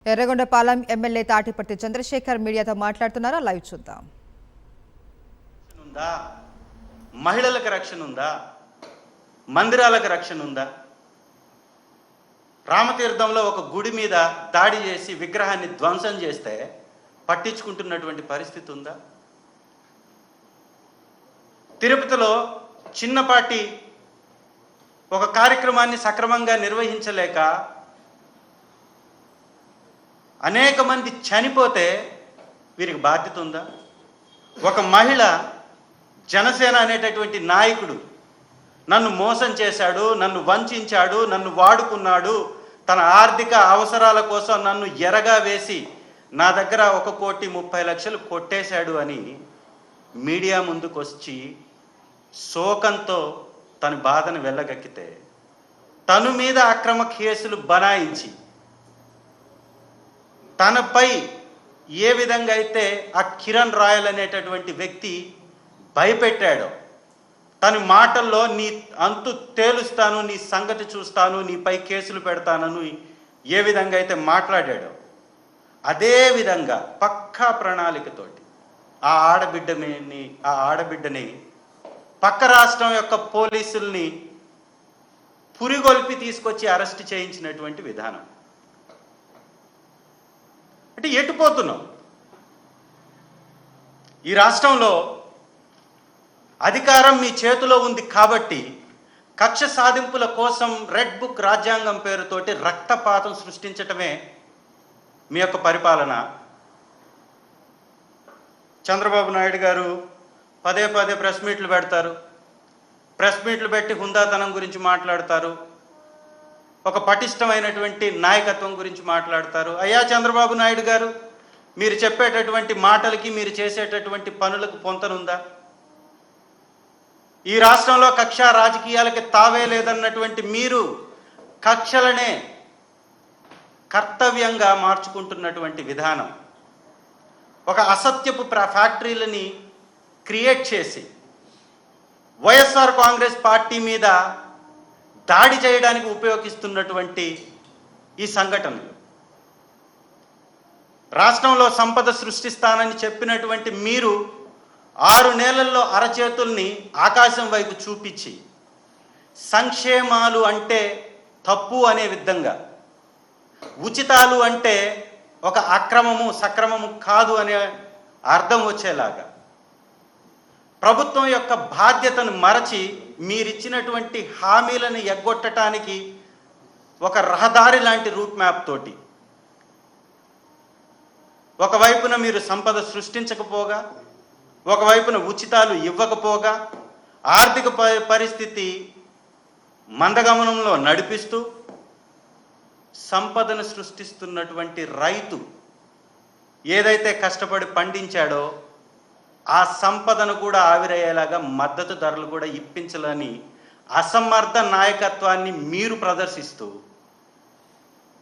Yerragondapalem MLA Tatiparthi Chandrasekhar మీడియాతో మాట్లాడుతున్నారు. Live చూద్దాం. మహిళలకు రక్షణ ఉందా? మందిరాలకు రక్షణ ఉందా? రామతీర్థంలో ఒక గుడి మీద దాడి చేసి విగ్రహాన్ని ధ్వంసం చేస్తే పట్టించుకుంటున్నటువంటి పరిస్థితి ఉందా? తిరుపతిలో చిన్నపాటి ఒక కార్యక్రమాన్ని సక్రమంగా నిర్వహించలేక అనేక మంది చనిపోతే వీరికి బాధ్యత ఉందా? ఒక మహిళ జనసేన అనేటటువంటి నాయకుడు నన్ను మోసం చేశాడు, నన్ను వంచాడు, నన్ను వాడుకున్నాడు, తన ఆర్థిక అవసరాల కోసం నన్ను ఎరగా వేసి నా దగ్గర 1,30,00,000 కొట్టేశాడు అని మీడియా ముందుకు వచ్చి శోకంతో తన బాధను వెళ్ళగక్కితే తను మీద అక్రమ కేసులు బనాయించి తనపై ఏ విధంగా అయితే ఆ కిరణ్ రాయల్ అనేటటువంటి వ్యక్తి భయపెట్టాడో, తన మాటల్లో నీ అంతు తేలుస్తాను, నీ సంగతి చూస్తాను, నీపై కేసులు పెడతానని ఏ విధంగా అయితే మాట్లాడాడో అదే విధంగా పక్కా ప్రణాళికతోటి ఆ ఆడబిడ్డని పక్క రాష్ట్రం యొక్క పోలీసుల్ని పురిగొల్పి తీసుకొచ్చి అరెస్ట్ చేయించినటువంటి విధానం. అంటే ఎటుపోతున్నాం? ఈ రాష్ట్రంలో అధికారం మీ చేతిలో ఉంది కాబట్టి కక్ష సాధింపుల కోసం రెడ్ బుక్ రాజ్యాంగం పేరుతోటి రక్తపాతం సృష్టించటమే మీ యొక్క పరిపాలన. చంద్రబాబు నాయుడు గారు పదే పదే ప్రెస్ మీట్లు పెడతారు, ప్రెస్ మీట్లు పెట్టి హుందాతనం గురించి మాట్లాడతారు, ఒక పటిష్టమైనటువంటి నాయకత్వం గురించి మాట్లాడతారు. అయ్యా చంద్రబాబు నాయుడు గారు, మీరు చెప్పేటటువంటి మాటలకి మీరు చేసేటటువంటి పనులకు పొంతనుందా? ఈ రాష్ట్రంలో కక్ష రాజకీయాలకి తావే లేదన్నటువంటి మీరు కక్షలనే కర్తవ్యంగా మార్చుకుంటున్నటువంటి విధానం, ఒక అసత్యపు ఫ్యాక్టరీలని క్రియేట్ చేసి వైఎస్ఆర్ కాంగ్రెస్ పార్టీ మీద దాడి చేయడానికి ఉపయోగిస్తున్నటువంటి ఈ సంఘటనలు, రాష్ట్రంలో సంపద సృష్టిస్తానని చెప్పినటువంటి మీరు 6 నెలల్లో అరచేతుల్ని ఆకాశం వైపు చూపించి సంక్షేమాలు అంటే తప్పు అనే విధంగా, ఉచితాలు అంటే ఒక అక్రమము సక్రమము కాదు అనే అర్థం వచ్చేలాగా ప్రభుత్వం యొక్క బాధ్యతను మరచి మీరిచ్చినటువంటి హామీలను ఎగ్గొట్టడానికి ఒక రహదారి లాంటి రూట్ మ్యాప్ తోటి ఒకవైపున మీరు సంపద సృష్టించకపోగా, ఒకవైపున ఉచితాలు ఇవ్వకపోగా, ఆర్థిక పరిస్థితి మందగమనంలో నడిపిస్తూ సంపదను సృష్టిస్తున్నటువంటి రైతు ఏదైతే కష్టపడి పండించాడో ఆ సంపదను కూడా ఆవిరయ్యేలాగా మద్దతు ధరలు కూడా ఇప్పించాలని అసమర్థ నాయకత్వాన్ని మీరు ప్రదర్శిస్తూ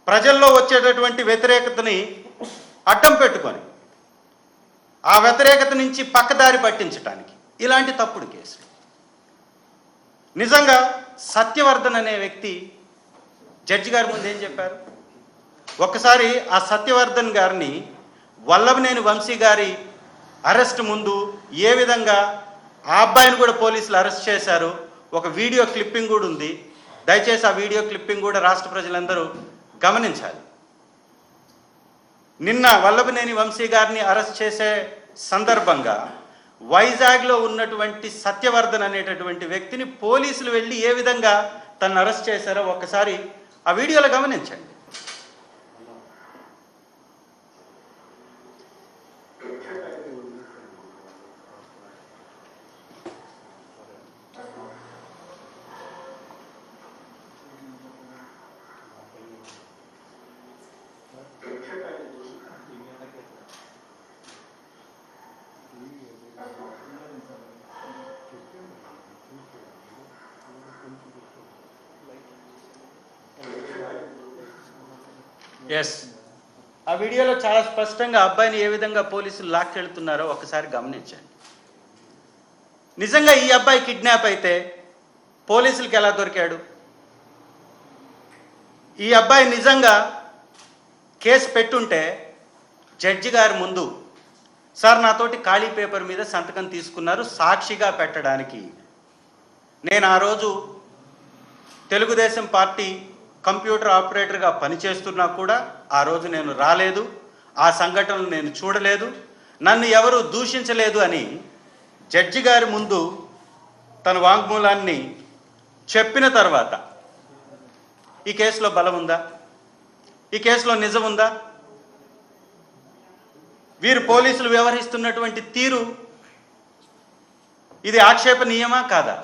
ప్రజల్లో వచ్చేటటువంటి వ్యతిరేకతని అడ్డం పెట్టుకొని ఆ వ్యతిరేకత నుంచి పక్కదారి పట్టించడానికి ఇలాంటి తప్పుడు కేసులు. నిజంగా సత్యవర్ధన్ అనే వ్యక్తి జడ్జి గారి ముందు ఏం చెప్పారు? ఒక్కసారి ఆ సత్యవర్ధన్ గారిని వల్లభనేని వంశీ గారి అరెస్ట్ ముందు ఏ విధంగా ఆ అబ్బాయిని కూడా పోలీసులు అరెస్ట్ చేశారు, ఒక వీడియో క్లిప్పింగ్ కూడా ఉంది. దయచేసి ఆ వీడియో క్లిప్పింగ్ కూడా రాష్ట్ర ప్రజలందరూ గమనించాలి. నిన్న వల్లభనేని వంశీ గారిని అరెస్ట్ చేసే సందర్భంగా వైజాగ్లో ఉన్నటువంటి సత్యవర్ధన్ అనేటటువంటి వ్యక్తిని పోలీసులు వెళ్ళి ఏ విధంగా తను అరెస్ట్ చేశారో ఒక్కసారి ఆ వీడియోలో గమనించండి. ఎస్, ఆ వీడియోలో చాలా స్పష్టంగా అబ్బాయిని ఏ విధంగా పోలీసులు లాక్కెళ్తున్నారో ఒకసారి గమనించండి. నిజంగా ఈ అబ్బాయి కిడ్నాప్ అయితే పోలీసులకి ఎలా దొరికాడు? ఈ అబ్బాయి నిజంగా కేసు పెట్టుంటే జడ్జి గారి ముందు సార్ నాతోటి ఖాళీ పేపర్ మీద సంతకం తీసుకున్నారు సాక్షిగా పెట్టడానికి. నేను ఆ రోజు తెలుగుదేశం పార్టీ కంప్యూటర్ ఆపరేటర్గా పనిచేస్తున్నా కూడా ఆ రోజు నేను రాలేదు, ఆ సంఘటనలు నేను చూడలేదు, నన్ను ఎవరు దూషించలేదు అని జడ్జి గారి ముందు తన వాంగ్మూలాన్ని చెప్పిన తర్వాత ఈ కేసులో బలం ఉందా? ఈ కేసులో నిజం ఉందా? వీరు పోలీసులు వ్యవహరిస్తున్నటువంటి తీరు ఇది ఆక్షేపణీయమా కాదా?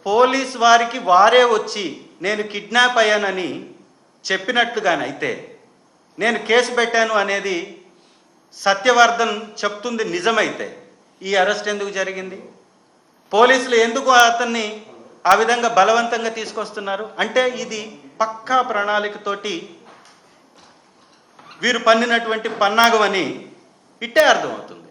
పోలీస్ వారికి వారే వచ్చి నేను కిడ్నాప్ అయ్యానని చెప్పినట్లుగానైతే నేను కేసు పెట్టాను అనేది సత్యవర్ధన్ చెప్తుంది నిజమైతే ఈ అరెస్ట్ ఎందుకు జరిగింది? పోలీసులు ఎందుకు అతన్ని ఆ విధంగా బలవంతంగా తీసుకొస్తున్నారు? అంటే ఇది పక్కా ప్రణాళికతోటి వీరు పన్నినటువంటి పన్నాగం అని ఇట్టే అర్థమవుతుంది.